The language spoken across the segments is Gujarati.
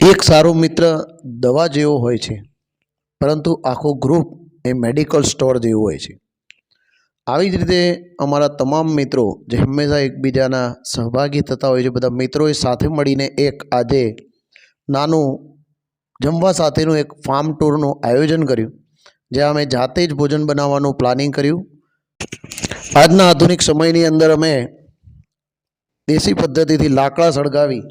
એક સારો મિત્ર દવા જેવો હોય છે, પરંતુ આખો ગ્રુપ એ મેડિકલ સ્ટોર જેવું હોય છે. આવી જ રીતે અમારા તમામ મિત્રો જે હંમેશા એકબીજાના સહભાગી થતા હોય છે, બધા મિત્રોએ સાથે મળીને એક આજે નાનું જમવા સાથેનું એક ફાર્મ ટૂરનું આયોજન કર્યું, જ્યાં અમે જાતે જ ભોજન બનાવવાનું પ્લાનિંગ કર્યું. આજના આધુનિક સમયની અંદર અમે દેશી પદ્ધતિથી લાકડા સળગાવી,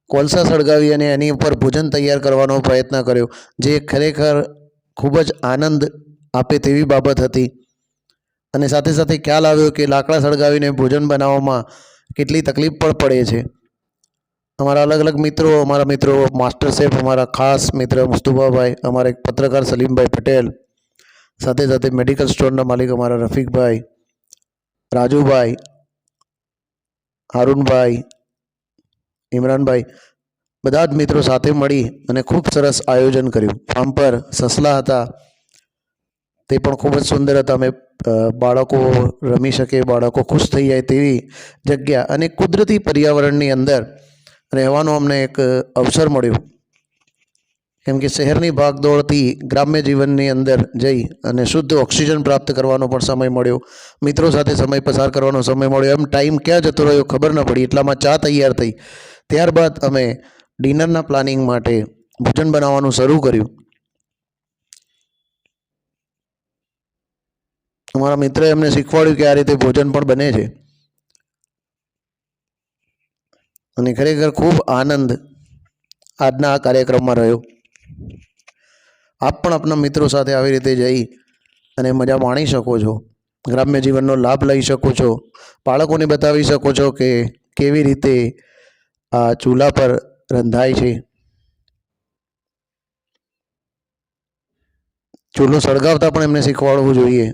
કોલસા સળગાવી અને એની ઉપર ભોજન તૈયાર કરવાનો પ્રયત્ન કર્યો, જે ખરેખર ખૂબ જ આનંદ આપે તેવી બાબત હતી. અને સાથે સાથે ખ્યાલ આવ્યો કે લાકડા સળગાવીને ભોજન બનાવવામાં કેટલી તકલીફ પણ પડે છે. અમારા અલગ અલગ મિત્રો, અમારા મિત્રો માસ્ટર શેફ, અમારા ખાસ મિત્ર મુસ્તુફાભાઈ, અમારા એક પત્રકાર સલીમભાઈ પટેલ, સાથે સાથે મેડિકલ સ્ટોરના માલિક અમારા રફીકભાઈ, રાજુભાઈ, હારૂનભાઈ, ઇમરાનભાઈ, બધા જ મિત્રો સાથે મળી અને ખૂબ સરસ આયોજન કર્યું. ફાર્મ પર સસલા હતા, તે પણ ખૂબ જ સુંદર હતા. અમે બાળકો રમી શકે, બાળકો ખુશ થઈ જાય તેવી જગ્યા અને કુદરતી પર્યાવરણની અંદર રહેવાનો અમને એક અવસર મળ્યો. કેમ કે શહેરની ભાગદોડથી ગ્રામ્ય જીવનની અંદર જઈ અને શુદ્ધ ઓક્સિજન પ્રાપ્ત કરવાનો પણ સમય મળ્યો, મિત્રો સાથે સમય પસાર કરવાનો સમય મળ્યો. એમ ટાઈમ ક્યાં જતો રહ્યો ખબર ન પડી. એટલામાં ચા તૈયાર થઈ. ત્યારબાદ અમે ડિનરના પ્લાનિંગ માટે ભોજન બનાવવાનું શરૂ કર્યું. અમારા મિત્રએ અમને શીખવાડ્યું કે આ રીતે ભોજન પણ બને છે, અને ખરેખર ખૂબ આનંદ આજના આ કાર્યક્રમમાં રહ્યો. આપ પણ આપણા મિત્રો સાથે આવી રીતે જઈ અને મજા માણી શકો છો, ગ્રામ્ય જીવનનો લાભ લઈ શકો છો, બાળકોને બતાવી શકો છો કે કેવી રીતે આ ચૂલા પર રંધાય છે. ચૂલો સળગાવતા પણ એમને શીખવાડવું જોઈએ.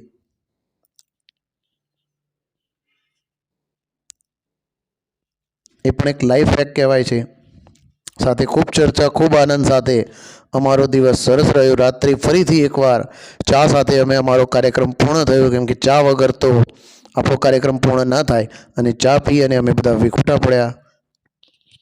એ પણ એક લાઈફ હેક કહેવાય છે. સાથે ખૂબ ચર્ચા, ખૂબ આનંદ સાથે અમારો દિવસ સરસ રહ્યો. રાત્રિ ફરીથી એકવાર ચા સાથે અમે અમારો કાર્યક્રમ પૂર્ણ થયો, કેમ કે ચા વગર તો આપણો કાર્યક્રમ પૂર્ણ ના થાય. અને ચા પી અને અમે બધા વિખૂટા પડ્યા.